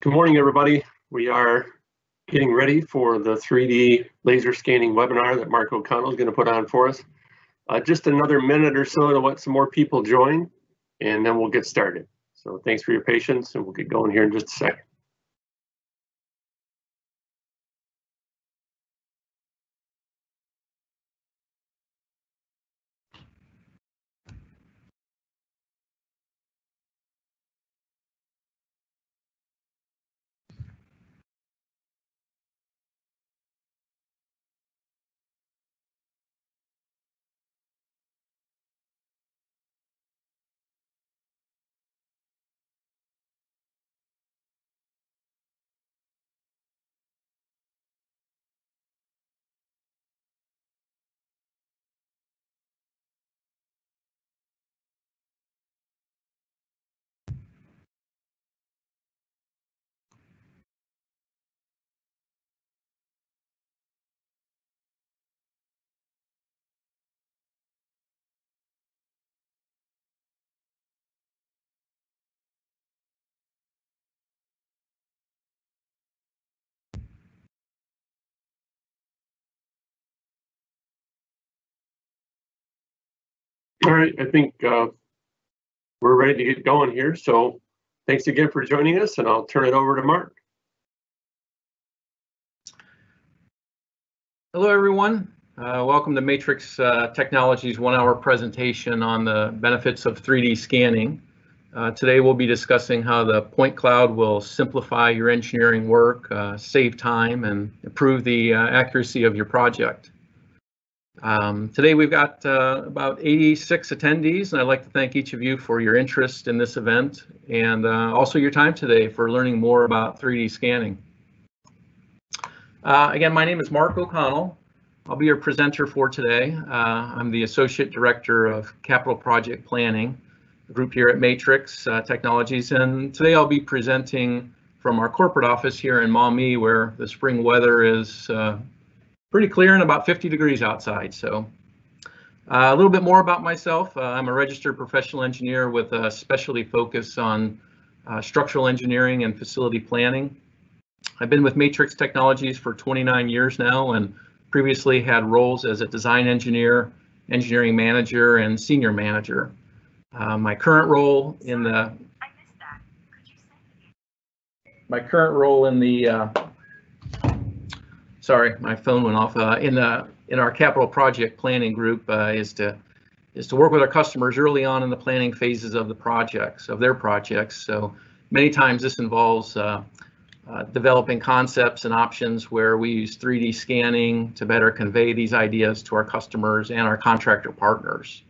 Good morning, everybody. We are getting ready for the 3D laser scanning webinar that Mark O'Connell is going to put on for us. Just another minute or so to let some more people join, and then we'll get started. So thanks for your patience, and we'll get going here in just a second. All right, I think we're ready to get going here. So thanks again for joining us, and I'll turn it over to Mark. Hello, everyone. Welcome to Matrix Technologies' one-hour presentation on the benefits of 3D scanning. Today, we'll be discussing how the point cloud will simplify your engineering work, save time, and improve the accuracy of your project. Today, we've got about 86 attendees, and I'd like to thank each of you for your interest in this event and also your time today for learning more about 3D scanning. Again, my name is Mark O'Connell. I'll be your presenter for today. I'm the Associate Director of Capital Project Planning, a group here at Matrix Technologies, and today I'll be presenting from our corporate office here in Maumee, where the spring weather is pretty clear and about 50 degrees outside. So a little bit more about myself. I'm a registered professional engineer with a specialty focus on structural engineering and facility planning. I've been with Matrix Technologies for 29 years now, and previously had roles as a design engineer, engineering manager, and senior manager. My current role in the sorry, my phone went off. In our capital project planning group is to work with our customers early on in the planning phases of their projects. So many times this involves developing concepts and options where we use 3D scanning to better convey these ideas to our customers and our contractor partners.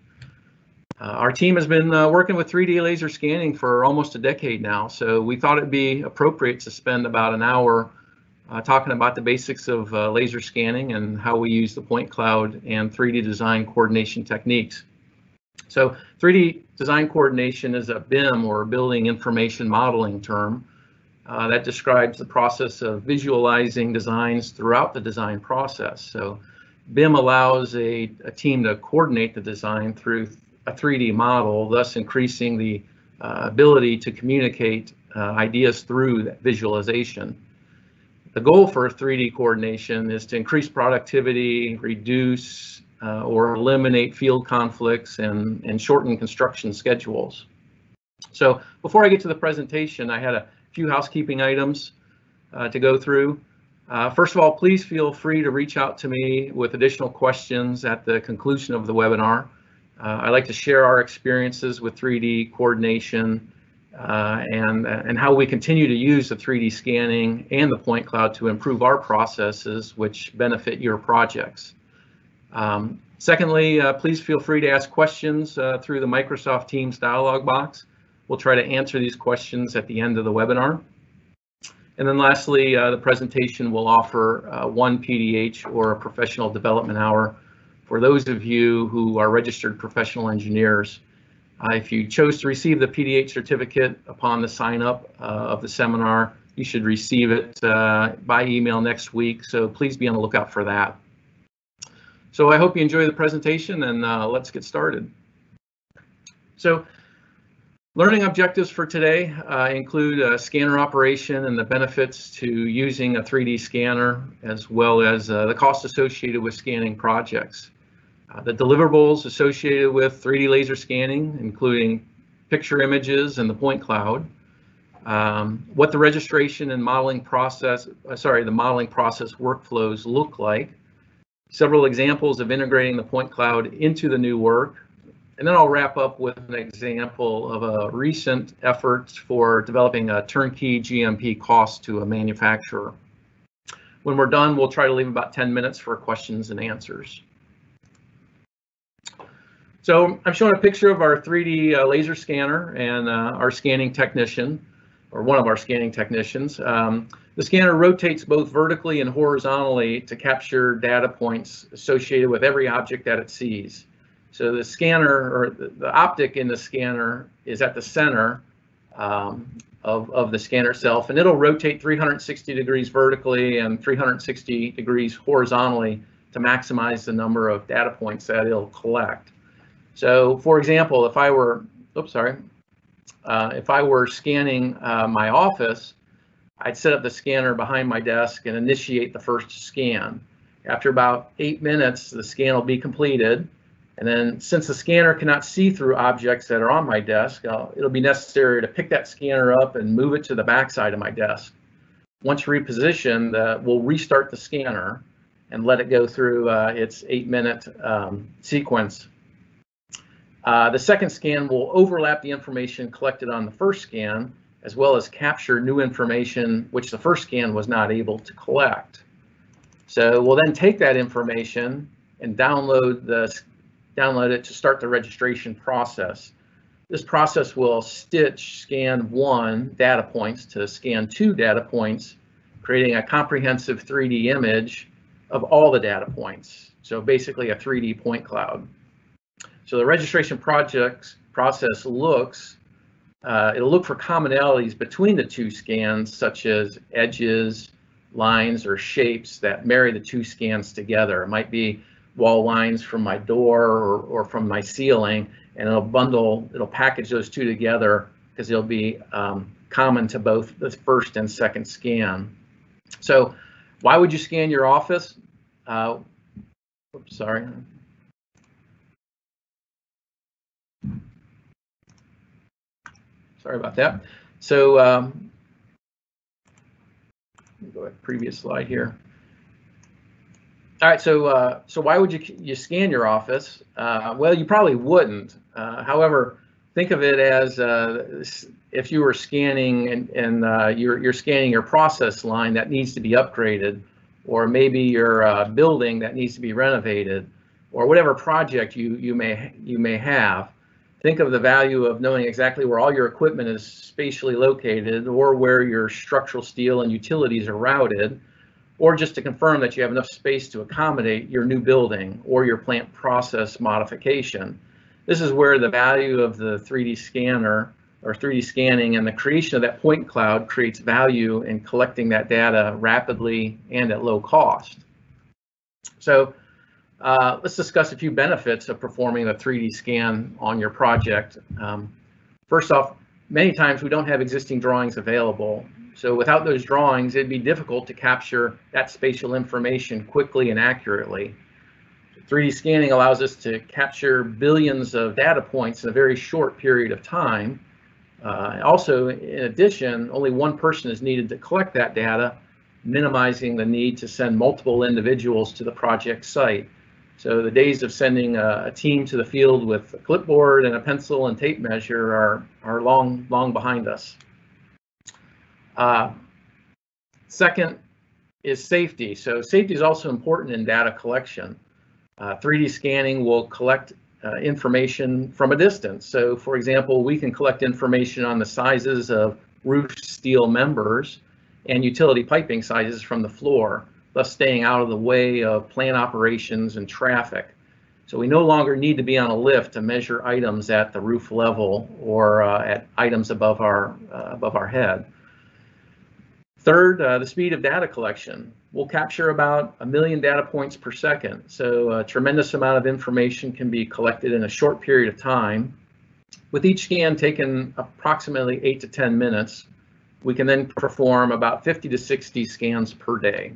Our team has been working with 3D laser scanning for almost a decade now, so we thought it'd be appropriate to spend about an hour talking about the basics of laser scanning and how we use the point cloud and 3D design coordination techniques. So 3D design coordination is a BIM, or Building Information Modeling term, that describes the process of visualizing designs throughout the design process. So BIM allows a team to coordinate the design through a 3D model, thus increasing the ability to communicate ideas through that visualization. The goal for 3D coordination is to increase productivity, reduce or eliminate field conflicts, and shorten construction schedules. So before I get to the presentation, I had a few housekeeping items to go through. First of all, please feel free to reach out to me with additional questions at the conclusion of the webinar. I like to share our experiences with 3D coordination and how we continue to use the 3D scanning and the point cloud to improve our processes, which benefit your projects. Secondly, please feel free to ask questions through the Microsoft Teams dialog box. We'll try to answer these questions at the end of the webinar. And then lastly, the presentation will offer one PDH, or a professional development hour, for those of you who are registered professional engineers. If you chose to receive the PDH certificate upon the sign up of the seminar, you should receive it by email next week, so please be on the lookout for that. So I hope you enjoy the presentation, and let's get started. So Learning objectives for today include scanner operation and the benefits to using a 3D scanner, as well as the cost associated with scanning projects. The deliverables associated with 3D laser scanning, including picture images and the point cloud. What the registration and modeling process, the modeling process workflows look like. Several examples of integrating the point cloud into the new work. And then I'll wrap up with an example of a recent effort for developing a turnkey GMP cost to a manufacturer. When we're done, we'll try to leave about 10 minutes for questions and answers. So I'm showing a picture of our 3D laser scanner and our scanning technician, or one of our scanning technicians. The scanner rotates both vertically and horizontally to capture data points associated with every object that it sees. So the scanner, or the optic in the scanner, is at the center of the scanner itself, and it'll rotate 360 degrees vertically and 360 degrees horizontally to maximize the number of data points that it'll collect. So, for example, if I were, scanning my office, I'd set up the scanner behind my desk and initiate the first scan. After about 8 minutes, the scan will be completed. And then, since the scanner cannot see through objects that are on my desk, it'll be necessary to pick that scanner up and move it to the back side of my desk. Once repositioned, we'll restart the scanner and let it go through its 8-minute sequence. The second scan will overlap the information collected on the first scan, as well as capture new information which the first scan was not able to collect. So we'll then take that information and download it to start the registration process. This process will stitch scan 1 data points to scan 2 data points, creating a comprehensive 3D image of all the data points. So basically a 3D point cloud. So the registration process looks, it'll look for commonalities between the 2 scans, such as edges, lines, or shapes that marry the 2 scans together. It might be wall lines from my door or from my ceiling, and it'll package those 2 together because they'll be common to both the first and second scan. So why would you scan your office? Sorry about that. So go ahead, previous slide here. All right, so why would you scan your office? Well, you probably wouldn't. However, think of it as if you were scanning and you're scanning your process line that needs to be upgraded, or maybe your building that needs to be renovated, or whatever project you may have. Think of the value of knowing exactly where all your equipment is spatially located, or where your structural steel and utilities are routed, or just to confirm that you have enough space to accommodate your new building or your plant process modification. This is where the value of the 3D scanner or 3D scanning and the creation of that point cloud creates value in collecting that data rapidly and at low cost. So let's discuss a few benefits of performing the 3D scan on your project. First off, many times we don't have existing drawings available. So without those drawings, it'd be difficult to capture that spatial information quickly and accurately. 3D scanning allows us to capture billions of data points in a very short period of time. Also, in addition, only one person is needed to collect that data, minimizing the need to send multiple individuals to the project site. So the days of sending a team to the field with a clipboard and a pencil and tape measure are long behind us. Second is safety. So safety is also important in data collection. 3D scanning will collect information from a distance. So for example, we can collect information on the sizes of roof steel members and utility piping sizes from the floor, thus staying out of the way of plant operations and traffic. So we no longer need to be on a lift to measure items at the roof level or at items above our head. Third, the speed of data collection. We'll capture about 1 million data points per second. So a tremendous amount of information can be collected in a short period of time. With each scan taking approximately 8 to 10 minutes, we can then perform about 50 to 60 scans per day.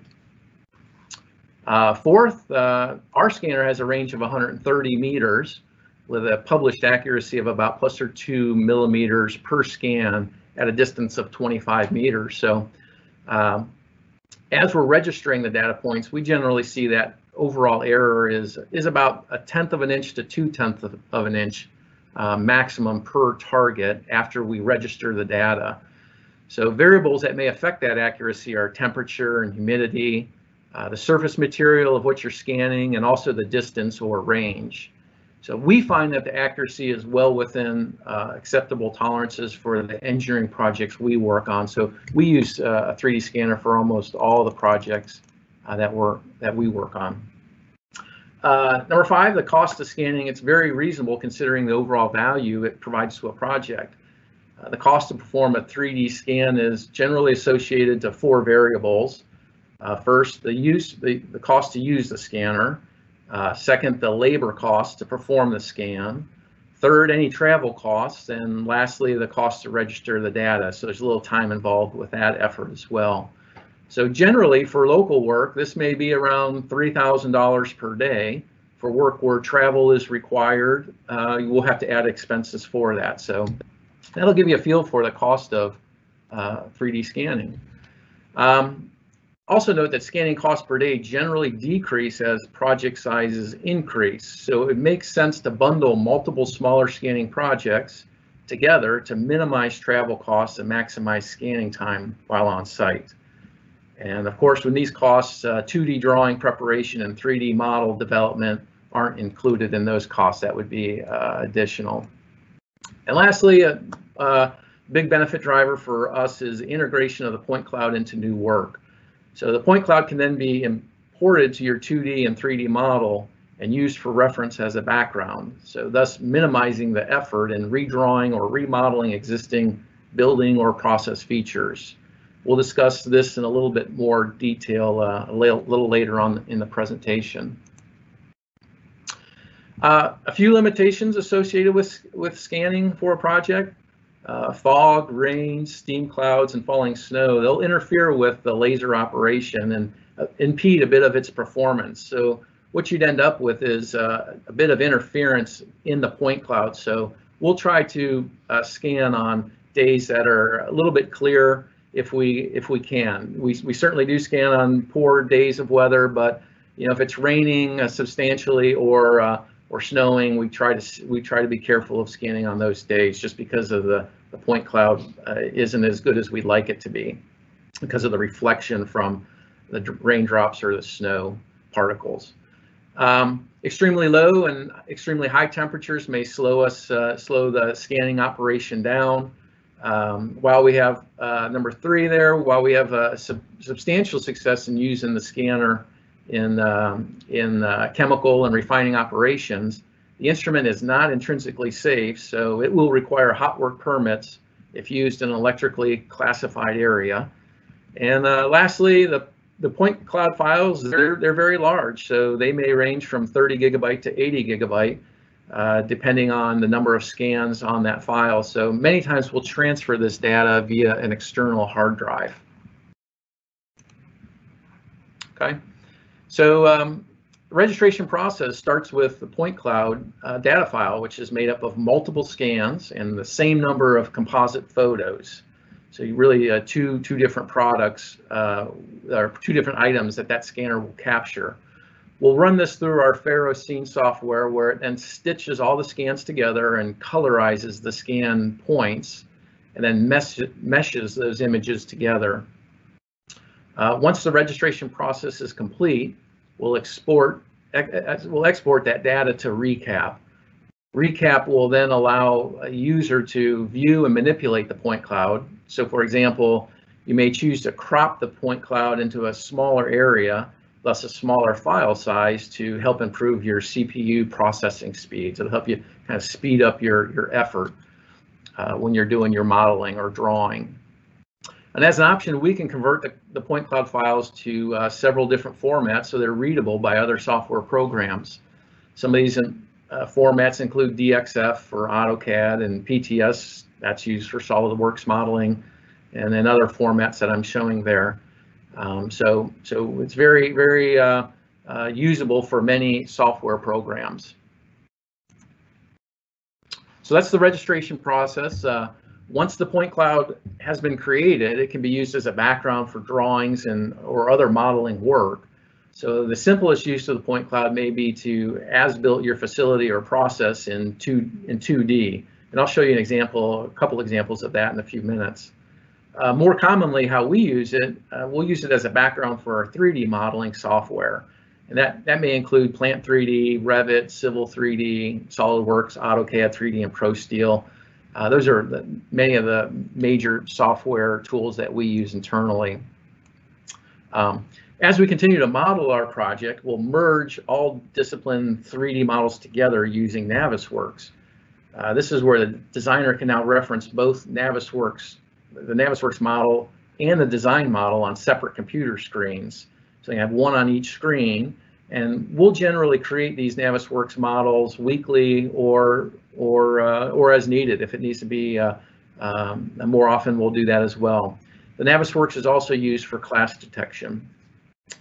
Fourth, our scanner has a range of 130 meters with a published accuracy of about +2 millimeters per scan at a distance of 25 meters. So as we're registering the data points, we generally see that overall error is about 1/10 of an inch to 2/10 of an inch maximum per target after we register the data. So variables that may affect that accuracy are temperature and humidity, the surface material of what you're scanning, and also the distance or range. So we find that the accuracy is well within acceptable tolerances for the engineering projects we work on. So we use a 3D scanner for almost all the projects that we work on. Number 5, the cost of scanning. It's very reasonable considering the overall value it provides to a project. The cost to perform a 3D scan is generally associated to 4 variables. First, the cost to use the scanner. Second, the labor cost to perform the scan. Third, any travel costs. And lastly, the cost to register the data. So there's a little time involved with that effort as well. So generally for local work, this may be around $3,000 per day. For work where travel is required, you will have to add expenses for that. So that'll give you a feel for the cost of 3D scanning. Also note that scanning costs per day generally decrease as project sizes increase. So it makes sense to bundle multiple smaller scanning projects together to minimize travel costs and maximize scanning time while on site. And of course, when these costs, 2D drawing preparation and 3D model development aren't included in those costs. That would be additional. And lastly, a big benefit driver for us is integration of the point cloud into new work. So the point cloud can then be imported to your 2D and 3D model and used for reference as a background. So thus minimizing the effort in redrawing or remodeling existing building or process features. We'll discuss this in a little bit more detail a little later on in the presentation. A few limitations associated with scanning for a project. Fog, rain, steam clouds, and falling snow, they'll interfere with the laser operation and impede a bit of its performance. So what you'd end up with is a bit of interference in the point cloud. So we'll try to scan on days that are a little bit clearer if we can. We certainly do scan on poor days of weather, but if it's raining substantially or snowing, we try to be careful of scanning on those days, just because of the point cloud isn't as good as we'd like it to be because of the reflection from the raindrops or the snow particles. Extremely low and extremely high temperatures may slow the scanning operation down. While we have number 3 there, while we have substantial success in using the scanner in chemical and refining operations, the instrument is not intrinsically safe, so it will require hot work permits if used in an electrically classified area. And lastly, the point cloud files, they're very large, so they may range from 30 gigabyte to 80 gigabyte, depending on the number of scans on that file. So many times we'll transfer this data via an external hard drive. Okay, so the registration process starts with the point cloud data file, which is made up of multiple scans and the same number of composite photos. So you really two different products or 2 different items that scanner will capture. We'll run this through our Faro Scene software, where it then stitches all the scans together and colorizes the scan points, and then meshes those images together. Once the registration process is complete, we'll export that data to Recap. Recap will then allow a user to view and manipulate the point cloud. So for example, you may choose to crop the point cloud into a smaller area, thus a smaller file size, to help improve your CPU processing speed. So it'll help you kind of speed up your effort when you're doing your modeling or drawing. And as an option, we can convert the point cloud files to several different formats so they're readable by other software programs. Some of these formats include DXF for AutoCAD and PTS, that's used for SolidWorks modeling, and then other formats that I'm showing there. So it's very, very usable for many software programs. So that's the registration process. Once the point cloud has been created, it can be used as a background for drawings or other modeling work. So the simplest use of the point cloud may be to as-built your facility or process in 2D. And I'll show you an example, a couple examples of that in a few minutes. More commonly, how we use it, we'll use it as a background for our 3D modeling software. And that may include Plant 3D, Revit, Civil 3D, SolidWorks, AutoCAD 3D, and ProSteel. Those are many of the major software tools that we use internally. As we continue to model our project, we'll merge all discipline 3D models together using Navisworks. This is where the designer can now reference both the Navisworks model and the design model on separate computer screens. So you have one on each screen, and we'll generally create these Navisworks models weekly or as needed. If it needs to be more often, we'll do that as well. The Navisworks is also used for class detection.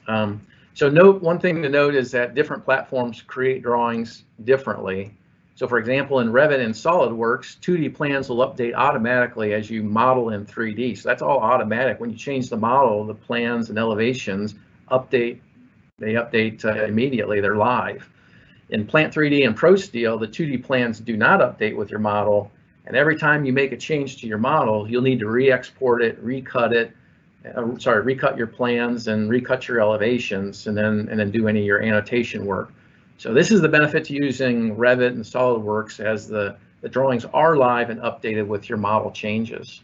So one thing to note is that different platforms create drawings differently. So for example, in Revit and SolidWorks, 2D plans will update automatically as you model in 3D. So that's all automatic. When you change the model, the plans and elevations update immediately, they're live. In Plant 3D and ProSteel, the 2D plans do not update with your model. And every time you make a change to your model, you'll need to re-export it, recut your plans and recut your elevations, and then do any of your annotation work. So this is the benefit to using Revit and SolidWorks, as the drawings are live and updated with your model changes.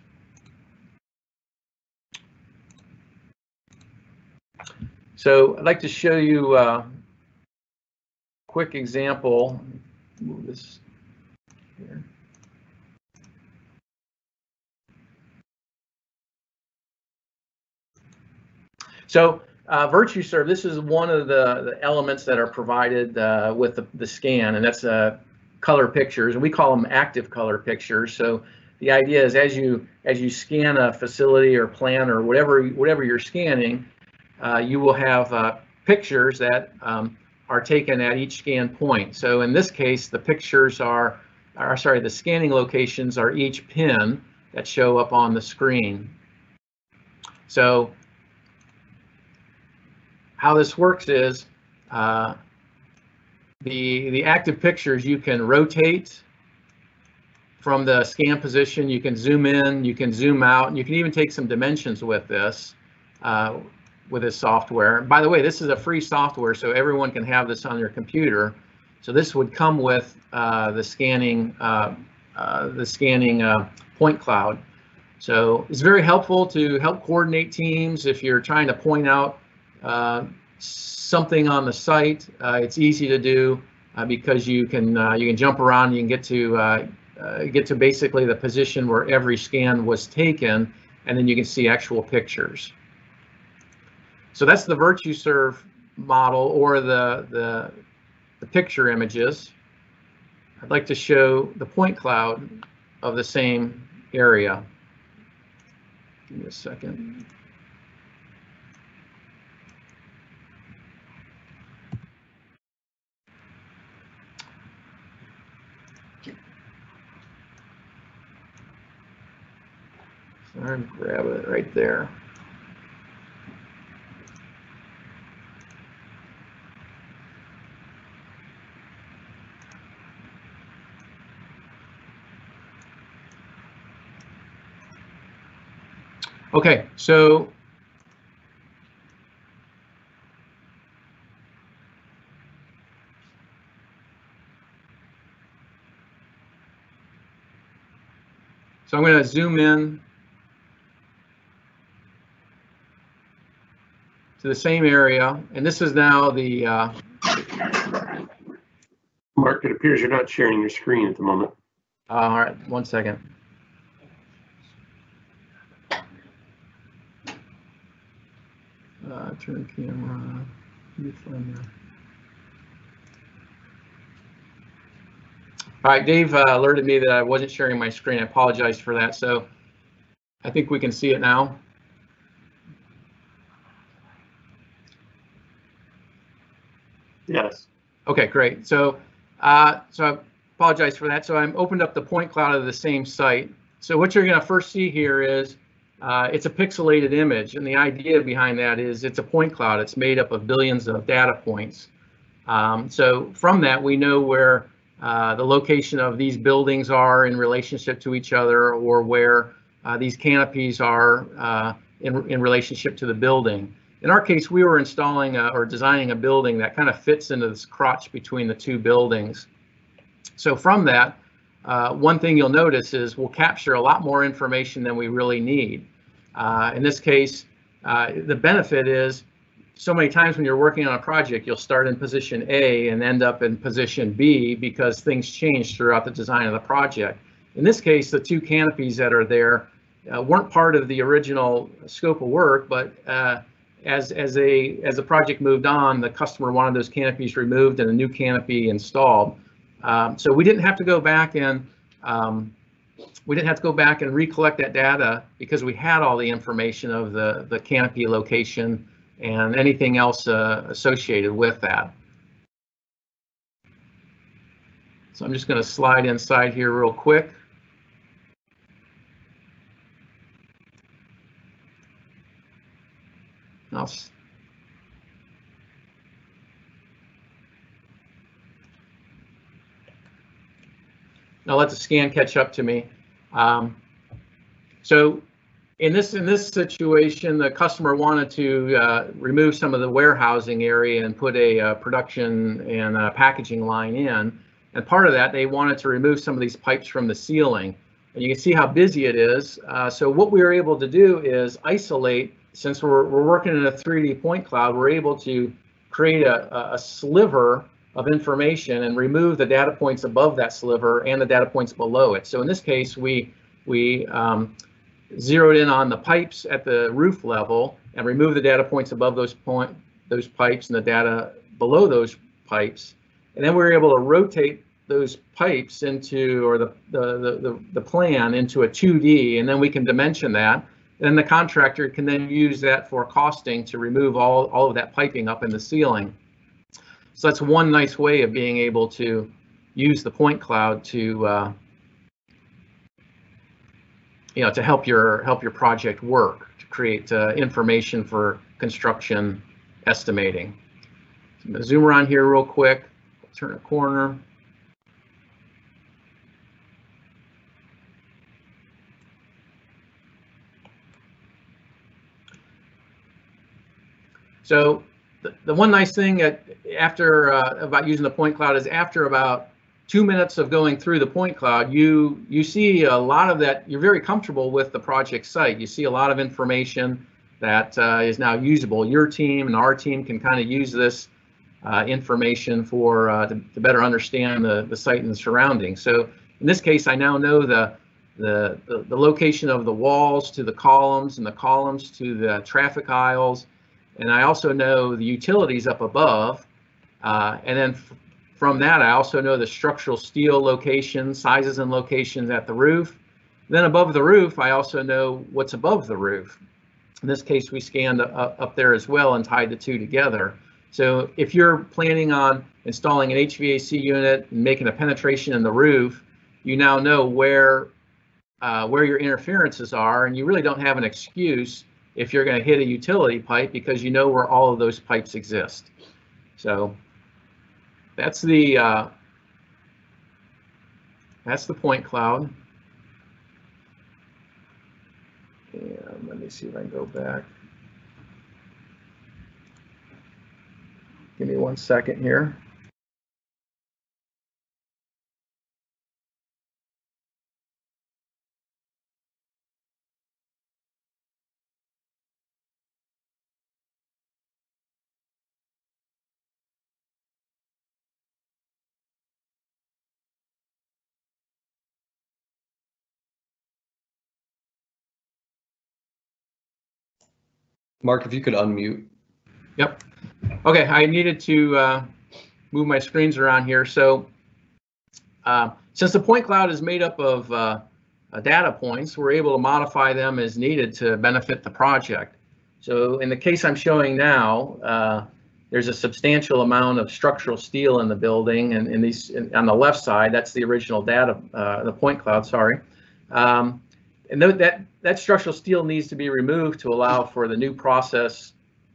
So I'd like to show you a quick example. Move this here. So VirtuServe, this is one of the elements that are provided with the scan, and that's color pictures, and we call them active color pictures. So the idea is as you scan a facility or plan or whatever you're scanning, you will have pictures that are taken at each scan point. So in this case, the pictures the scanning locations are each pin that show up on the screen. So how this works is the active pictures you can rotate from the scan position, you can zoom in, you can zoom out, and you can even take some dimensions with this software. By the way, this is a free software, so everyone can have this on their computer. So this would come with the scanning point cloud. So it's very helpful to help coordinate teams if you're trying to point out something on the site. It's easy to do because you can jump around. You can get to basically the position where every scan was taken, and then you can see actual pictures. So that's the VirtuServe model, or the picture images. I'd like to show the point cloud of the same area. Give me a second. So I'm gonna grab it right there. Okay, so I'm going to zoom in to the same area, and this is now the Mark, it appears you're not sharing your screen at the moment. all right, one second. Turn camera. All right, Dave alerted me that I wasn't sharing my screen. I apologize for that. So I think we can see it now. Yes. Okay, great. So so I apologize for that. So I'm opened up the point cloud of the same site. So what you're going to first see here is it's a pixelated image, and the idea behind that is it's a point cloud. It's made up of billions of data points. So from that, we know where the location of these buildings are in relationship to each other, or where these canopies are in relationship to the building. In our case, we were installing or designing a building that kind of fits into this crotch between the two buildings. So from that, one thing you'll notice is we'll capture a lot more information than we really need. In this case, the benefit is so many times when you're working on a project, you'll start in position A and end up in position B because things change throughout the design of the project. In this case, the two canopies that are there weren't part of the original scope of work, but as the project moved on, the customer wanted those canopies removed and a new canopy installed. So we didn't have to go back and recollect that data because we had all the information of the canopy location and anything else associated with that. So I'm just going to slide inside here real quick. Now let the scan catch up to me. So in this situation, the customer wanted to remove some of the warehousing area and put a production and packaging line in. And part of that, they wanted to remove some of these pipes from the ceiling. And you can see how busy it is. So what we were able to do is isolate, since we're working in a 3D point cloud, we're able to create a sliver of information and remove the data points above that sliver and the data points below it. So in this case, we zeroed in on the pipes at the roof level and removed the data points above those pipes and the data below those pipes. And then we were able to rotate those pipes into, or the plan into a 2D, and then we can dimension that. And the contractor can then use that for costing to remove all of that piping up in the ceiling. So that's one nice way of being able to use the point cloud to to help your project work, to create information for construction estimating. So I'm going to zoom around here real quick, turn a corner. So the one nice thing about using the point cloud is after about 2 minutes of going through the point cloud, you see a lot of that. You're very comfortable with the project site. You see a lot of information that is now usable. Your team and our team can kind of use this information to better understand the site and the surroundings. So in this case, I now know the location of the walls to the columns and the columns to the traffic aisles. And I also know the utilities up above. And then from that, I also know the structural steel locations, sizes and locations at the roof. Then above the roof, I also know what's above the roof. In this case, we scanned up there as well and tied the two together. So if you're planning on installing an HVAC unit and making a penetration in the roof, you now know where your interferences are, and you really don't have an excuse if you're going to hit a utility pipe because you know where all of those pipes exist. So that's the point cloud. And let me see if I can go back. Give me 1 second here. Mark, if you could unmute. Yep. Okay, I needed to move my screens around here. So Since the point cloud is made up of data points, we're able to modify them as needed to benefit the project. So in the case I'm showing now, there's a substantial amount of structural steel in the building, and on the left side, that's the original data, the point cloud, sorry. And that structural steel needs to be removed to allow for the new process,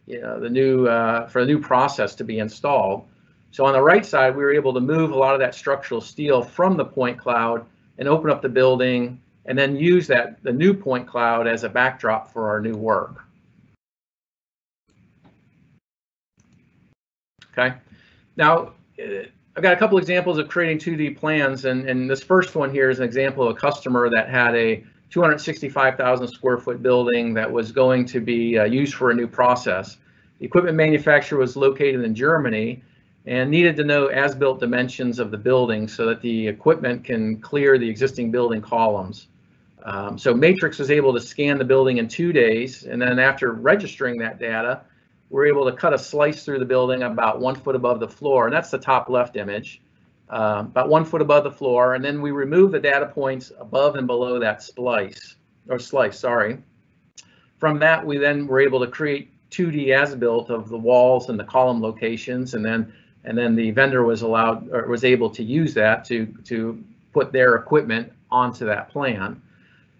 for the new process to be installed. So on the right side, we were able to move a lot of that structural steel from the point cloud and open up the building, and then use the new point cloud as a backdrop for our new work. Okay, now I've got a couple examples of creating 2D plans, and this first one here is an example of a customer that had a 265,000 square foot building that was going to be used for a new process. The equipment manufacturer was located in Germany and needed to know as-built dimensions of the building so that the equipment can clear the existing building columns. So Matrix was able to scan the building in 2 days, and then after registering that data, we're able to cut a slice through the building about 1 foot above the floor, and that's the top left image, about 1 foot above the floor, and then we remove the data points above and below that slice. From that, we then were able to create 2D as-built of the walls and the column locations, and then the vendor was able to use that to put their equipment onto that plan.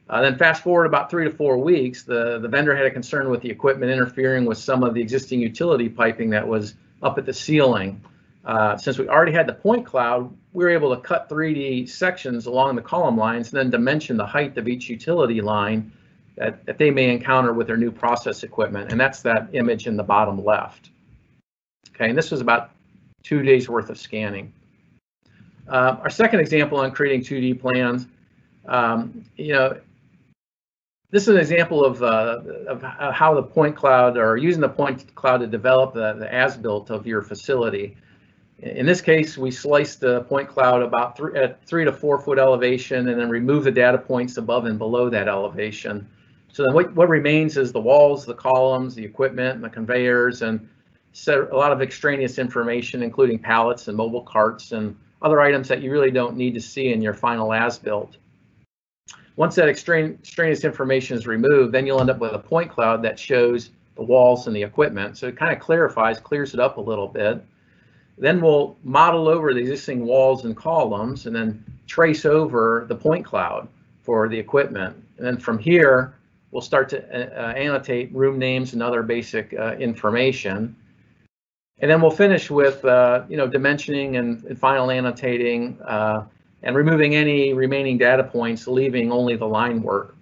Then fast forward about 3 to 4 weeks, the vendor had a concern with the equipment interfering with some of the existing utility piping that was up at the ceiling. Since we already had the point cloud, we were able to cut 3D sections along the column lines and then dimension the height of each utility line that they may encounter with their new process equipment. And that's that image in the bottom left. Okay, and this was about 2 days worth of scanning. Our second example on creating 2D plans, this is an example of how the point cloud, or using the point cloud to develop the as-built of your facility. In this case, we sliced the point cloud about 3 to 4 foot elevation, and then remove the data points above and below that elevation. So then what remains is the walls, the columns, the equipment, and the conveyors, and a lot of extraneous information, including pallets and mobile carts and other items that you really don't need to see in your final as-built. Once that extraneous information is removed, then you'll end up with a point cloud that shows the walls and the equipment. So it kind of clears it up a little bit. Then we'll model over the existing walls and columns and then trace over the point cloud for the equipment. And then from here, we'll start to annotate room names and other basic information. And then we'll finish with dimensioning and final annotating and removing any remaining data points, leaving only the line work.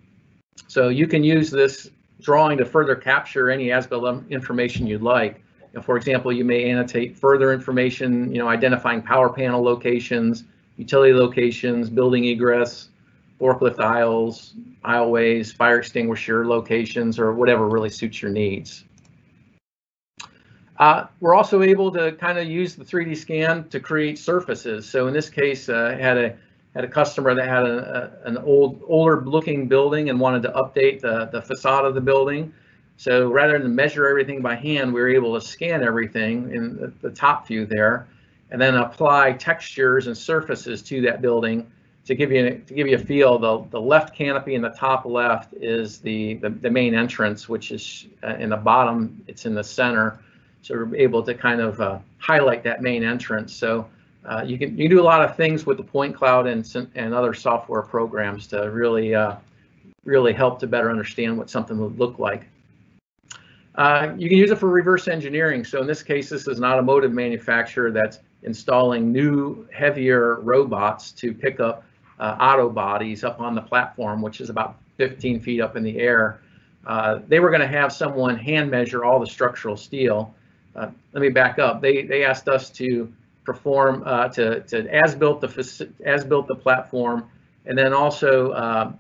So you can use this drawing to further capture any as-built information you'd like. For example, you may annotate further information, identifying power panel locations, utility locations, building egress, forklift aisles, aisleways, fire extinguisher locations, or whatever really suits your needs. We're also able to kind of use the 3D scan to create surfaces. So in this case, had a customer that had an older looking building and wanted to update the facade of the building. So rather than measure everything by hand, we were able to scan everything in the top view there, and then apply textures and surfaces to that building to give you a feel. The left canopy in the top left is the main entrance, which is in the bottom. It's in the center. So we're able to kind of highlight that main entrance. So you can do a lot of things with the point cloud and other software programs to really help to better understand what something would look like. You can use it for reverse engineering. So in this case, this is an automotive manufacturer that's installing new, heavier robots to pick up auto bodies up on the platform, which is about 15 feet up in the air. They were going to have someone hand measure all the structural steel. Let me back up. They asked us to perform to as-built the platform, and then also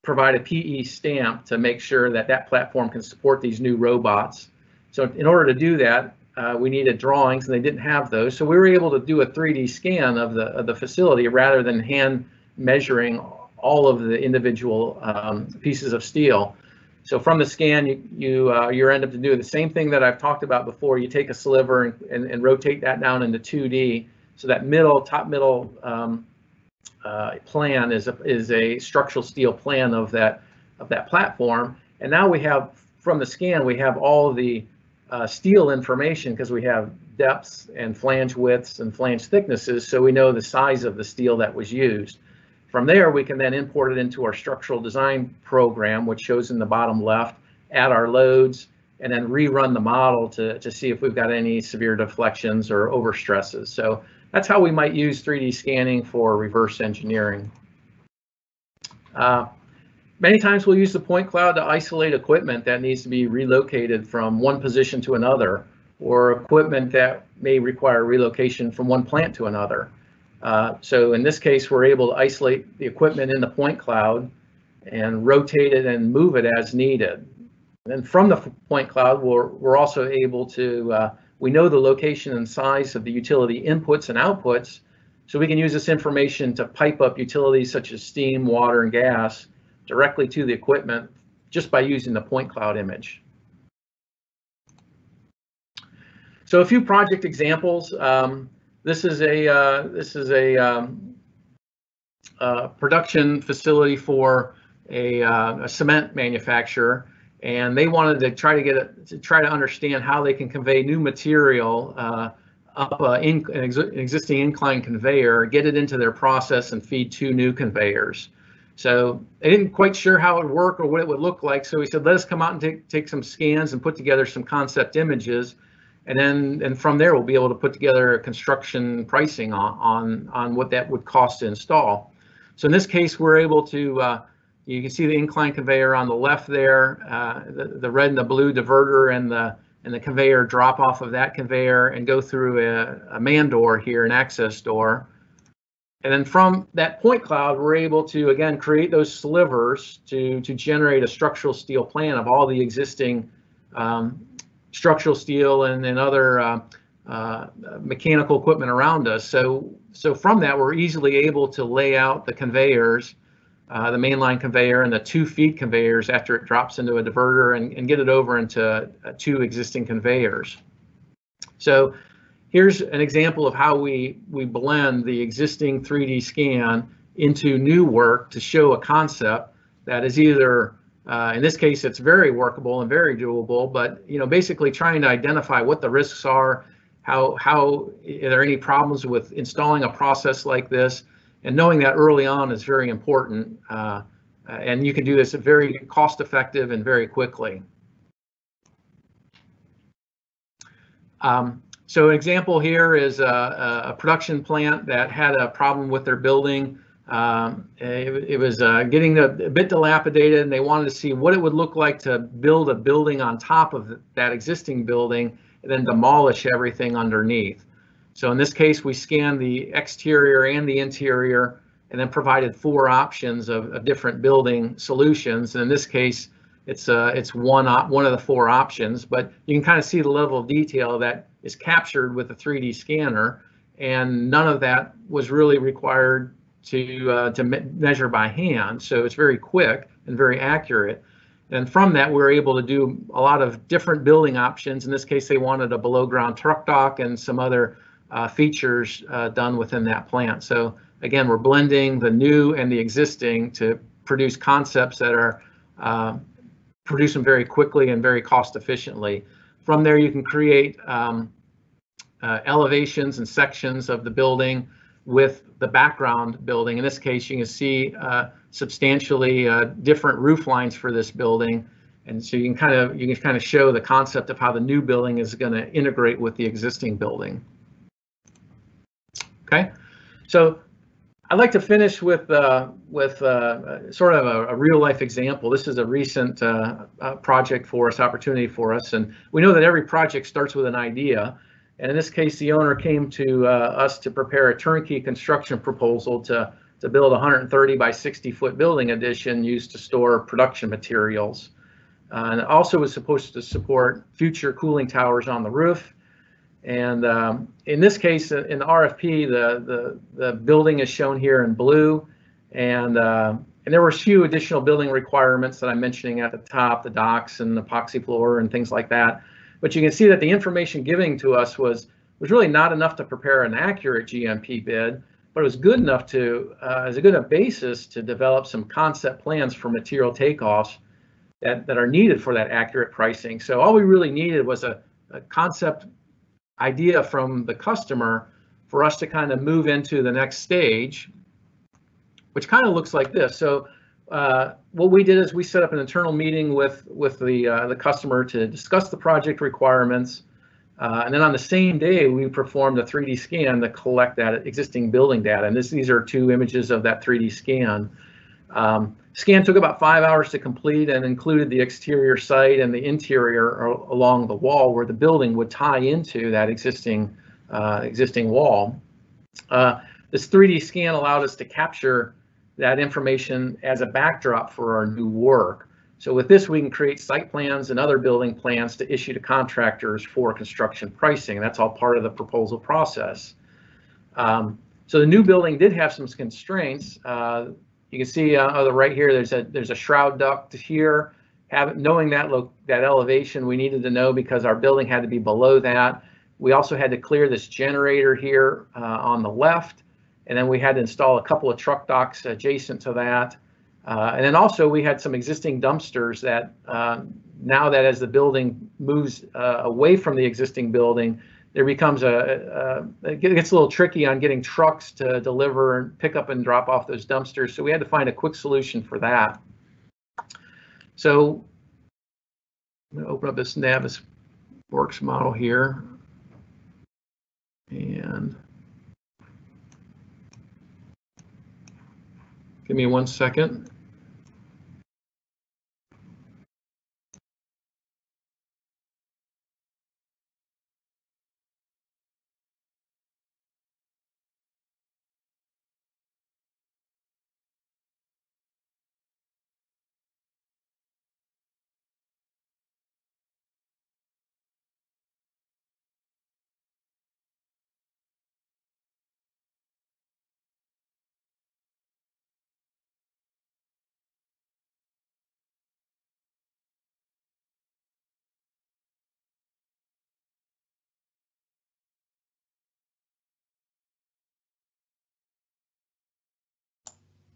provide a PE stamp to make sure that platform can support these new robots. So in order to do that, we needed drawings, and they didn't have those. So we were able to do a 3D scan of the facility rather than hand measuring all of the individual pieces of top. So from the scan, you end up to do the same thing that I've talked about before. You take a sliver and rotate that down into 2D. So that top middle plan is a structural steel plan of that platform. And now we have, from the scan, we have all of the steel information because we have depths and flange widths and flange thicknesses, so we know the size of the steel that was used. From there, we can then import it into our structural design program, which shows in the bottom left, add our loads, and then rerun the model to see if we've got any severe deflections or overstresses. So that's how we might use 3D scanning for reverse engineering. Many times we'll use the point cloud to isolate equipment that needs to be relocated from one position to another, or equipment that may require relocation from one plant to another. So in this case, we're able to isolate the equipment in the point cloud and rotate it and move it as needed. And then from the point cloud, we're also able to, we know the location and size of the utility inputs and outputs, so we can use this information to pipe up utilities such as steam, water, and gas directly to the equipment just by using the point cloud image. So a few project examples. This is a production facility for a cement manufacturer, and they wanted to try to understand how they can convey new material up an existing incline conveyor, get it into their process, and feed 2 new conveyors. So they didn't quite sure how it would work or what it would look like. So we said, let us come out and take some scans and put together some concept images. And from there, we'll be able to put together a construction pricing on what that would cost to install. So in this case, we're able to, you can see the incline conveyor on the left there, the red and the blue diverter and the conveyor drop off of that conveyor and go through a man door here, an access door. And then from that point cloud, we're able to, again, create those slivers to generate a structural steel plan of all the existing structural steel and other mechanical equipment around us. So from that, we're easily able to lay out the conveyors, the mainline conveyor and the 2 feed conveyors after it drops into a diverter and get it over into 2 existing conveyors. So here's an example of how we blend the existing 3D scan into new work to show a concept that is either, in this case, it's very workable and very doable, but basically trying to identify what the risks are, how are there any problems with installing a process like this, and knowing that early on is very important. And you can do this very cost effective and very quickly. So an example here is a production plant that had a problem with their building. It was getting a bit dilapidated, and they wanted to see what it would look like to build a building on top of that existing building and then demolish everything underneath. So in this case, we scanned the exterior and the interior and then provided 4 options of different building solutions. And in this case, it's one of the 4 options, but you can kind of see the level of detail that is captured with the 3D scanner, and none of that was really required to measure by hand. So it's very quick and very accurate. And from that, we're able to do a lot of different building options. In this case, they wanted a below ground truck dock and some other features done within that plant. So again, we're blending the new and the existing to produce concepts that are produce them very quickly and very cost efficiently. From there, you can create elevations and sections of the building with the background building. In this case, you can see substantially different roof lines for this building, and so you can kind of show the concept of how the new building is going to integrate with the existing building. Okay, so I'd like to finish with sort of a real life example. This is a recent project for us, opportunity for us, and we know that every project starts with an idea. And in this case, the owner came to us to prepare a turnkey construction proposal to build a 130 by 60 foot building addition used to store production materials. And it also was supposed to support future cooling towers on the roof. And in this case, in the RFP, the building is shown here in blue, and there were a few additional building requirements that I'm mentioning at the top, the docks and the epoxy floor and things like that. But you can see that the information given to us was really not enough to prepare an accurate GMP bid, but it was good enough to, as a good enough basis to develop some concept plans for material takeoffs that are needed for that accurate pricing. So all we really needed was a concept idea from the customer for us to kind of move into the next stage, which kind of looks like this. So what we did is we set up an internal meeting with the customer to discuss the project requirements. And then on the same day, we performed a 3D scan to collect that existing building data. And these are 2 images of that 3D scan. Scan took about 5 hours to complete and included the exterior site and the interior along the wall where the building would tie into that existing wall. This 3D scan allowed us to capture that information as a backdrop for our new work. So with this, we can create site plans and other building plans to issue to contractors for construction pricing. That's all part of the proposal process. So the new building did have some constraints. You can see on the right here, there's a shroud duct here. Knowing that elevation, we needed to know because our building had to be below that. We also had to clear this generator here on the left, and then we had to install a couple of truck docks adjacent to that. And then also we had some existing dumpsters that now that as the building moves away from the existing building, there becomes it gets a little tricky on getting trucks to deliver and pick up and drop off those dumpsters. So we had to find a quick solution for that. So I'm going to open up this Navisworks model here. And give me 1 second.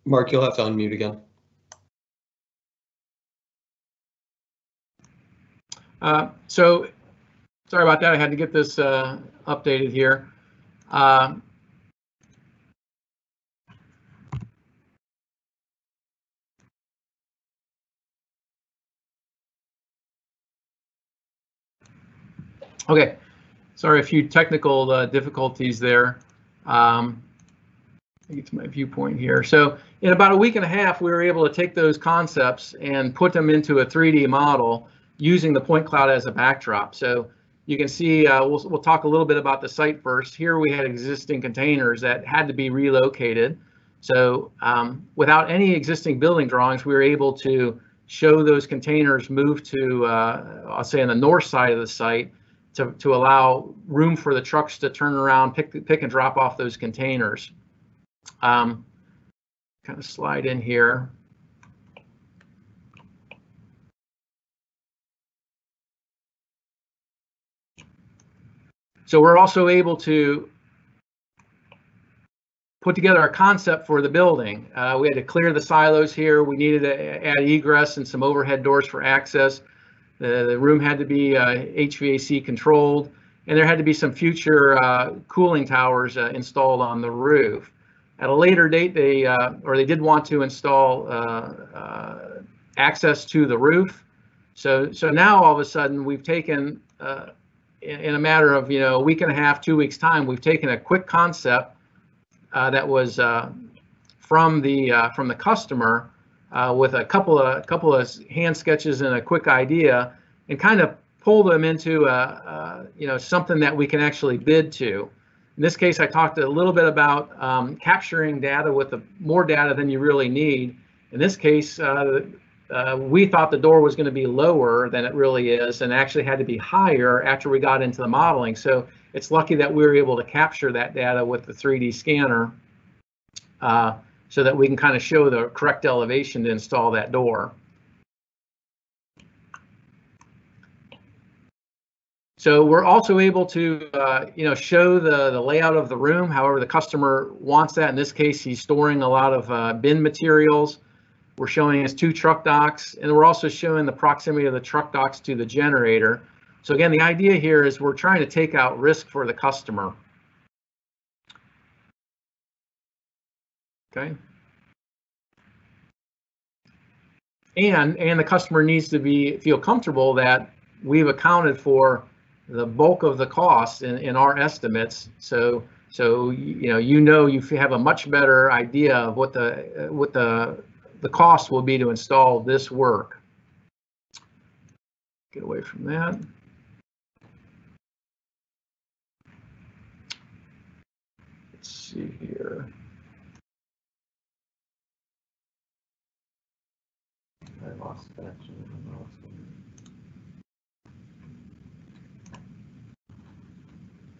Mark, you'll have to unmute again. So sorry about that. I had to get this updated here. Okay, sorry, a few technical difficulties there. Get to my viewpoint here. So in about a week and a half, we were able to take those concepts and put them into a 3D model using the point cloud as a backdrop. So you can see, we'll talk a little bit about the site first. Here we had existing containers that had to be relocated. So without any existing building drawings, we were able to show those containers move to, I'll say on the north side of the site to allow room for the trucks to turn around, pick and drop off those containers. Kind of slide in here. So we're also able to put together a concept for the building. We had to clear the silos here. We needed to add egress and some overhead doors for access. The room had to be HVAC controlled, and there had to be some future cooling towers installed on the roof. At a later date, they did want to install access to the roof. So now all of a sudden we've taken, in a matter of a week and a half, 2 weeks time, we've taken a quick concept that was from the customer with a couple of hand sketches and a quick idea, and kind of pull them into something that we can actually bid to. In this case, I talked a little bit about capturing data with more data than you really need. In this case, we thought the door was going to be lower than it really is, and actually had to be higher after we got into the modeling. So it's lucky that we were able to capture that data with the 3D scanner so that we can kind of show the correct elevation to install that door. So we're also able to, show the layout of the room, however the customer wants that. In this case, he's storing a lot of bin materials. We're showing his 2 truck docks, and we're also showing the proximity of the truck docks to the generator. So again, the idea here is we're trying to take out risk for the customer. Okay. And the customer needs to feel comfortable that we've accounted for the bulk of the costs in our estimates. So you have a much better idea of what the cost will be to install this work. Get away from that. Let's see here. I lost connection.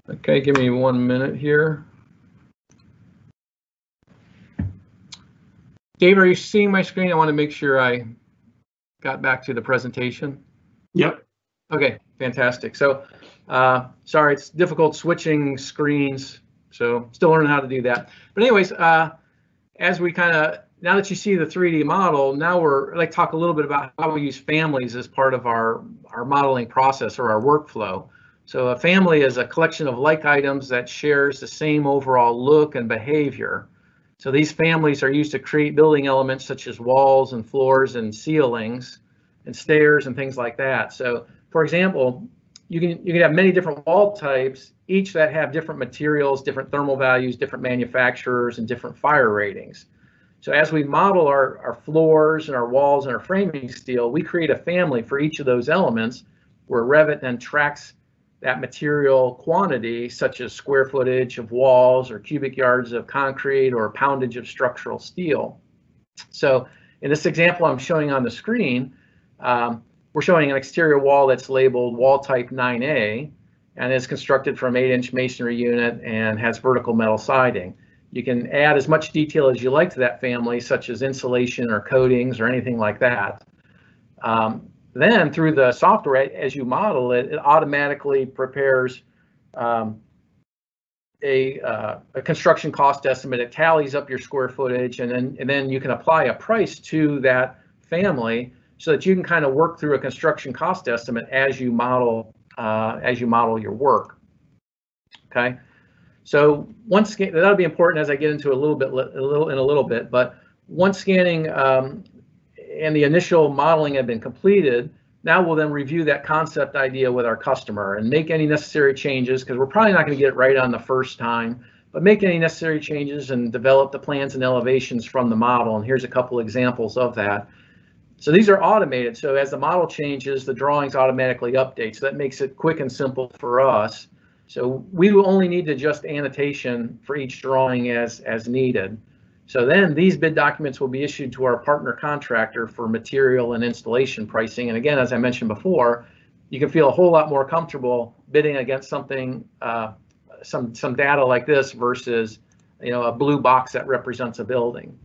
Okay, give me 1 minute here. Dave, are you seeing my screen? I want to make sure I got back to the presentation. Yep. Okay, fantastic. So, sorry, it's difficult switching screens, so still learning how to do that. But anyways, as we now that you see the 3D model, now I'd like to talk a little bit about how we use families as part of our modeling process or our workflow. So a family is a collection of like items that shares the same overall look and behavior. So these families are used to create building elements such as walls and floors and ceilings and stairs and things like that. So for example, you can have many different wall types, each that have different materials, different thermal values, different manufacturers, and different fire ratings. So as we model our floors and our walls and our framing steel, we create a family for each of those elements where Revit then tracks that material quantity, such as square footage of walls or cubic yards of concrete or poundage of structural steel. So in this example I'm showing on the screen, we're showing an exterior wall that's labeled wall type 9A and is constructed from 8-inch masonry unit and has vertical metal siding. You can add as much detail as you like to that family, such as insulation or coatings or anything like that. Then through the software, as you model it, it automatically prepares a construction cost estimate. It tallies up your square footage, and then you can apply a price to that family so that you can kind of work through a construction cost estimate as you model your work. Okay. So once that'll be important as I get into a little bit. But once scanning and the initial modeling have been completed, now we'll then review that concept idea with our customer and make any necessary changes, because we're probably not going to get it right on the first time, but make any necessary changes and develop the plans and elevations from the model. And here's a couple examples of that. So these are automated. So as the model changes, the drawings automatically update. So that makes it quick and simple for us. So we will only need to adjust annotation for each drawing as needed. So then these bid documents will be issued to our partner contractor for material and installation pricing. And again, as I mentioned before, you can feel a whole lot more comfortable bidding against something, some data like this versus, a blue box that represents a building.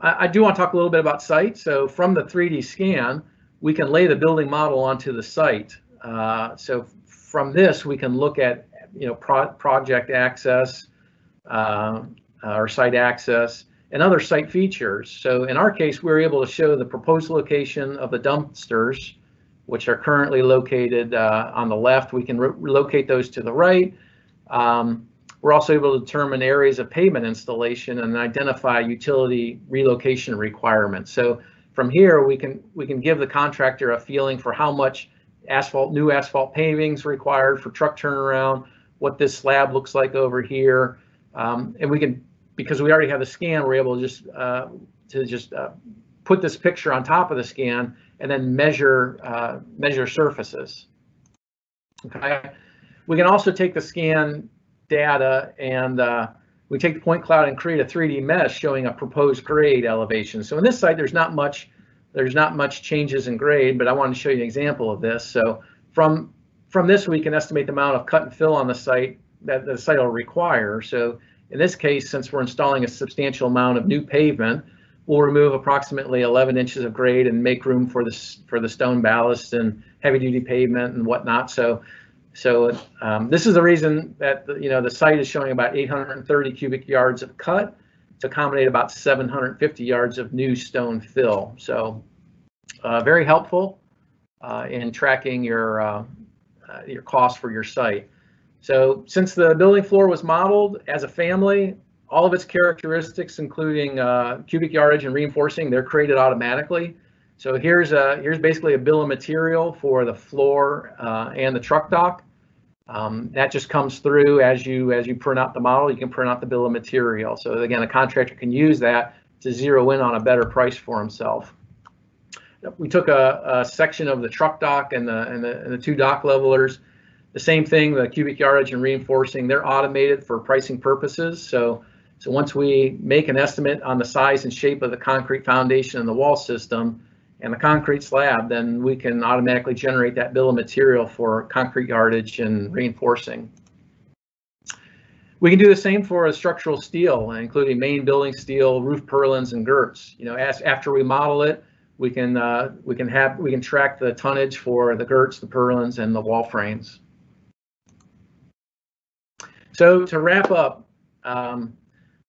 I do want to talk a little bit about site. So from the 3D scan, we can lay the building model onto the site. So from this, we can look at, project access, or site access, and other site features. So in our case, we're able to show the proposed location of the dumpsters, which are currently located on the left. We can relocate those to the right. We're also able to determine areas of pavement installation and identify utility relocation requirements. So from here, we can give the contractor a feeling for how much new asphalt paving is required for truck turnaround, what this slab looks like over here, and we can, because we already have the scan, we're able to just put this picture on top of the scan and then measure surfaces. Okay, we can also take the scan data and we take the point cloud and create a 3D mesh showing a proposed grade elevation. So in this site, there's not much changes in grade, but I wanted to show you an example of this. So from this, we can estimate the amount of cut and fill on the site that the site will require. So in this case, since we're installing a substantial amount of new pavement, we'll remove approximately 11 inches of grade and make room for the stone ballast and heavy-duty pavement and whatnot. So this is the reason that the site is showing about 830 cubic yards of cut to accommodate about 750 yards of new stone fill. So very helpful in tracking your cost for your site. So since the building floor was modeled as a family, all of its characteristics, including cubic yardage and reinforcing, they're created automatically. So here's basically a bill of material for the floor and the truck dock. That just comes through as you print out the model. You can print out the bill of material. So again, a contractor can use that to zero in on a better price for himself. We took a section of the truck dock and the two dock levelers. The same thing, the cubic yardage and reinforcing, they're automated for pricing purposes. So once we make an estimate on the size and shape of the concrete foundation and the wall system and the concrete slab, then we can automatically generate that bill of material for concrete yardage and reinforcing. We can do the same for a structural steel, including main building steel, roof purlins, and girts. After we model it, we can track the tonnage for the girts, the purlins, and the wall frames. So to wrap up,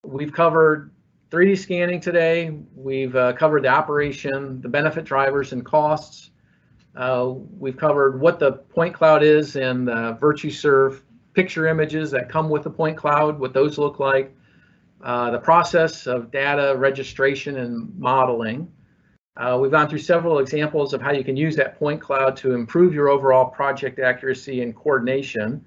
we've covered 3D scanning today. We've covered the operation, the benefit drivers and costs. We've covered what the point cloud is and the VirtuServe picture images that come with the point cloud, what those look like, the process of data registration and modeling. We've gone through several examples of how you can use that point cloud to improve your overall project accuracy and coordination,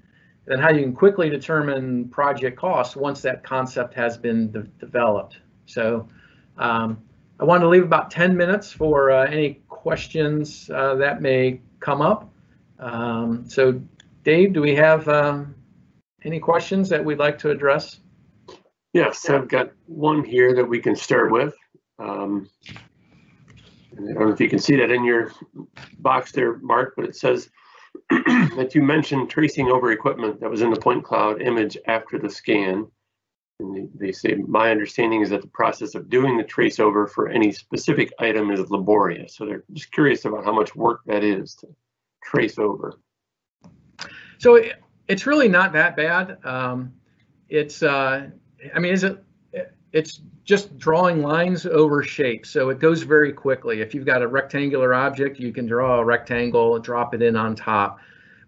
and how you can quickly determine project costs once that concept has been developed. So I wanted to leave about 10 minutes for any questions that may come up. So Dave, do we have any questions that we'd like to address? Yes, I've got one here that we can start with. I don't know if you can see that in your box there, Mark, but it says that you mentioned tracing over equipment that was in the point cloud image after the scan. And they say, my understanding is that the process of doing the trace over for any specific item is laborious. So they're just curious about how much work that is to trace over. So it's really not that bad. It's just drawing lines over shapes. So it goes very quickly. If you've got a rectangular object, you can draw a rectangle and drop it in on top.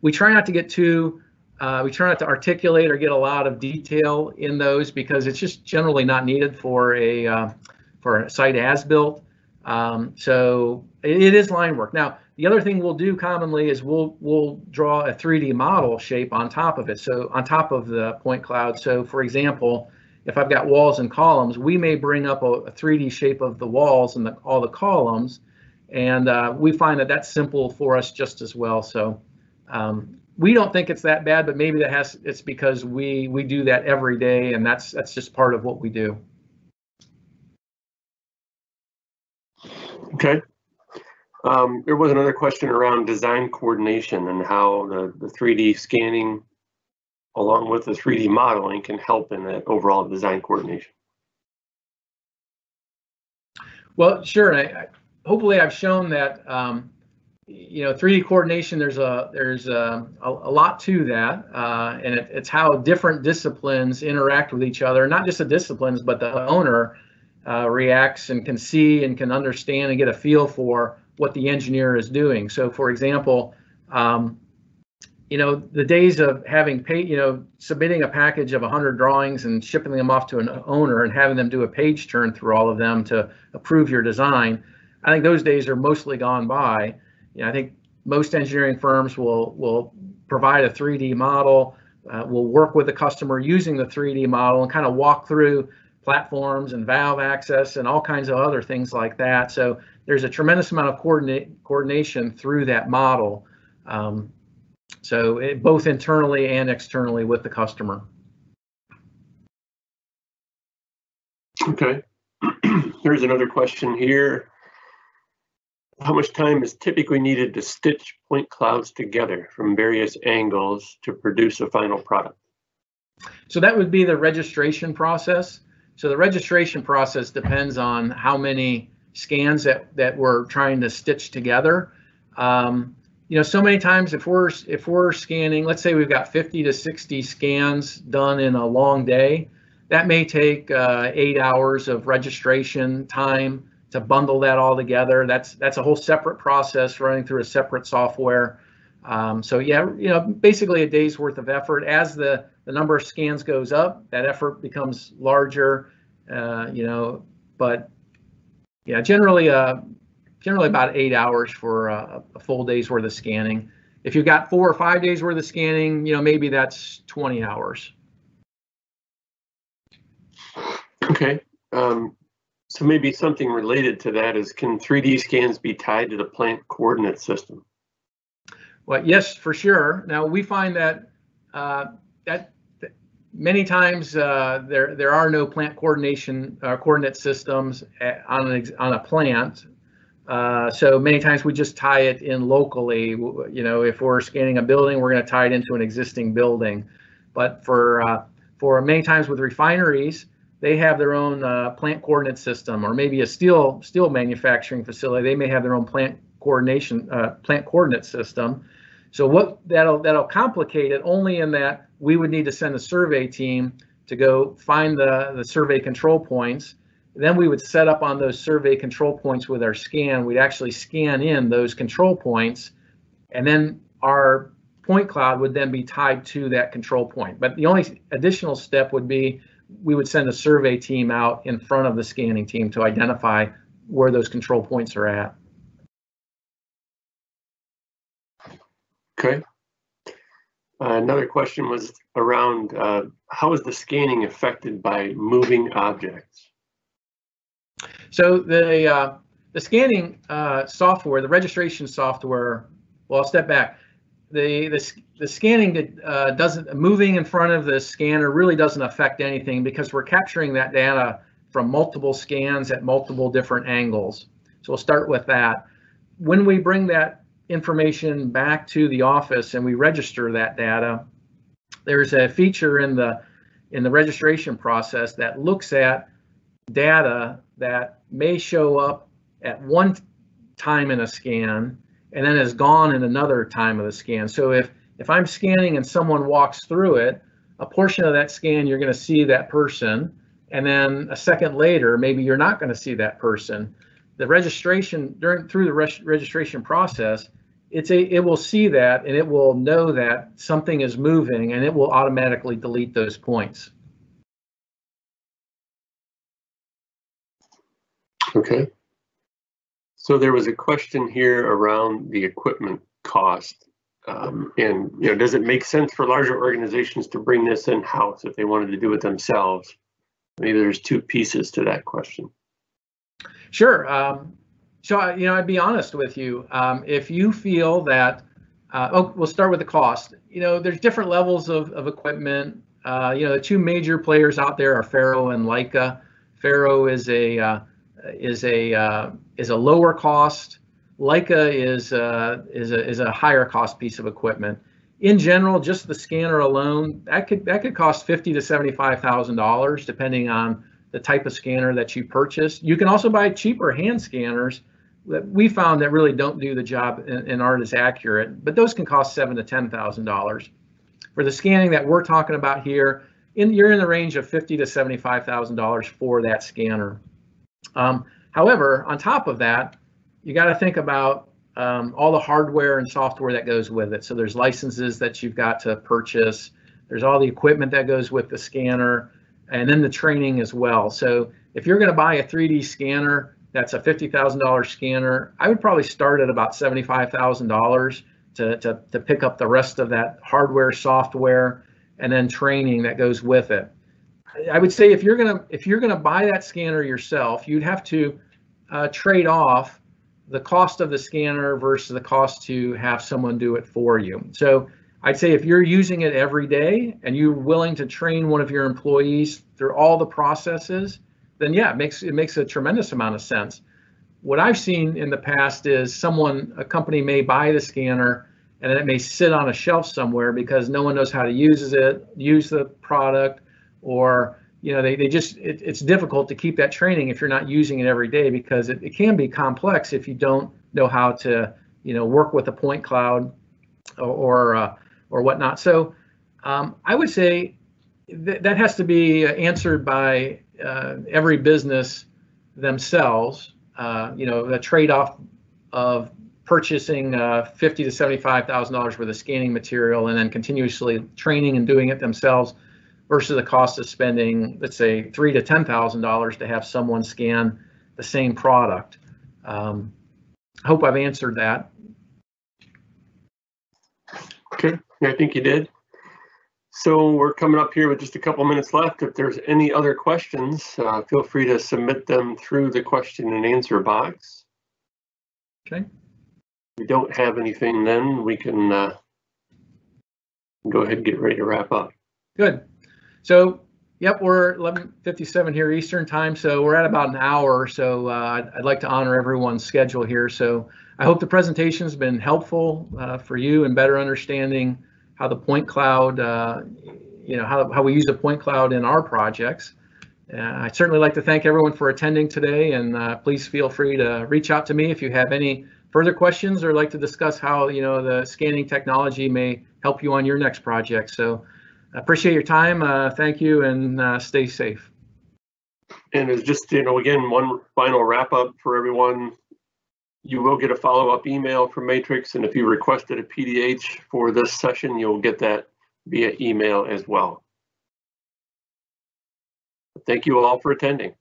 We try not to get we try not to articulate or get a lot of detail in those because it's just generally not needed for a site as built. So it is line work. Now, the other thing we'll do commonly is we'll draw a 3D model shape on top of it. So on top of the point cloud. So for example, if I've got walls and columns, we may bring up a 3D shape of the walls and all the columns, and we find that that's simple for us just as well. So we don't think it's that bad, but maybe it's because we do that every day, and that's just part of what we do. Okay. There was another question around design coordination and how the 3D scanning along with the 3D modeling can help in that overall design coordination. Well, sure. Hopefully I've shown that 3D coordination, there's a lot to that, and it's how different disciplines interact with each other, not just the disciplines, but the owner reacts and can see and can understand and get a feel for what the engineer is doing. So for example, the days of having submitting a package of 100 drawings and shipping them off to an owner and having them do a page turn through all of them to approve your design, I think those days are mostly gone by. I think most engineering firms will provide a 3D model, will work with the customer using the 3D model and kind of walk through platforms and valve access and all kinds of other things like that. So there's a tremendous amount of coordination through that model. So both internally and externally with the customer. Okay. Here's another question here. How much time is typically needed to stitch point clouds together from various angles to produce a final product? So that would be the registration process. So the registration process depends on how many scans that we're trying to stitch together. so many times if we're scanning, let's say we've got 50 to 60 scans done in a long day, that may take 8 hours of registration time to bundle that all together. That's a whole separate process running through a separate software. So yeah, basically a day's worth of effort. As the number of scans goes up, that effort becomes larger. But yeah, generally about 8 hours for a full day's worth of scanning. If you've got 4 or 5 days worth of scanning, maybe that's 20 hours. Okay. So maybe something related to that is, can 3D scans be tied to the plant coordinate system? Well, yes, for sure. Now we find that many times there are no plant coordinate systems on a plant. So many times we just tie it in locally. If we're scanning a building, we're going to tie it into an existing building. But for many times with refineries, they have their own plant coordinate system, or maybe a steel manufacturing facility. They may have their own plant coordinate system. So what that'll complicate it only in that we would need to send a survey team to go find the survey control points. Then we would set up on those survey control points with our scan. We'd actually scan in those control points, and then our point cloud would then be tied to that control point. But the only additional step would be we would send a survey team out in front of the scanning team to identify where those control points are at. Okay. Another question was around how is the scanning affected by moving objects? So the scanning software, the registration software, well, I'll step back. The scanning doesn't, moving in front of the scanner really doesn't affect anything, because we're capturing that data from multiple scans at multiple different angles. So we'll start with that. When we bring that information back to the office and we register that data, there's a feature in the registration process that looks at data that may show up at one time in a scan and then is gone in another time of the scan. So if I'm scanning and someone walks through it, a portion of that scan you're going to see that person, and then a second later maybe you're not going to see that person. The registration through the registration process, it will see that, and it will know that something is moving, and it will automatically delete those points. Okay. So there was a question here around the equipment cost, and does it make sense for larger organizations to bring this in-house if they wanted to do it themselves? Maybe there's two pieces to that question. Sure. So I'd be honest with you. If you feel that, we'll start with the cost. There's different levels of equipment. The two major players out there are Faro and Leica. Faro is a lower cost. Leica is a higher cost piece of equipment. In general, just the scanner alone, that could cost $50,000 to $75,000 depending on the type of scanner that you purchase. You can also buy cheaper hand scanners that we found that really don't do the job and aren't as accurate, but those can cost $7,000 to $10,000. For the scanning that we're talking about here, you're in the range of $50,000 to $75,000 for that scanner. However, on top of that, you got to think about all the hardware and software that goes with it. So there's licenses that you've got to purchase. There's all the equipment that goes with the scanner, and then the training as well. So if you're going to buy a 3D scanner that's a $50,000 scanner, I would probably start at about $75,000 to pick up the rest of that hardware, software, and then training that goes with it. I would say if you're gonna buy that scanner yourself, you'd have to trade off the cost of the scanner versus the cost to have someone do it for you. So I'd say if you're using it every day and you're willing to train one of your employees through all the processes, then yeah, it makes a tremendous amount of sense. What I've seen in the past is a company may buy the scanner and it may sit on a shelf somewhere because no one knows how to use the product, or it's difficult to keep that training if you're not using it every day, because it can be complex if you don't know how to work with a point cloud or whatnot. So I would say that has to be answered by every business themselves. The trade-off of purchasing $50,000 to $75,000 worth of scanning material and then continuously training and doing it themselves versus the cost of spending, let's say, $3,000 to $10,000 to have someone scan the same product. I hope I've answered that. Okay, I think you did. So we're coming up here with just a couple minutes left. If there's any other questions, feel free to submit them through the question and answer box. Okay. If we don't have anything, then we can go ahead and get ready to wrap up. Good. So, yep, we're 11:57 here Eastern time, so we're at about an hour. So I'd like to honor everyone's schedule here. So I hope the presentation has been helpful for you in better understanding how the point cloud, how we use the point cloud in our projects. I'd certainly like to thank everyone for attending today, and please feel free to reach out to me if you have any further questions or like to discuss how the scanning technology may help you on your next project. So I appreciate your time. Thank you, and stay safe. And it's just, again, one final wrap up for everyone. You will get a follow-up email from Matrix, and if you requested a PDH for this session, you'll get that via email as well. Thank you all for attending.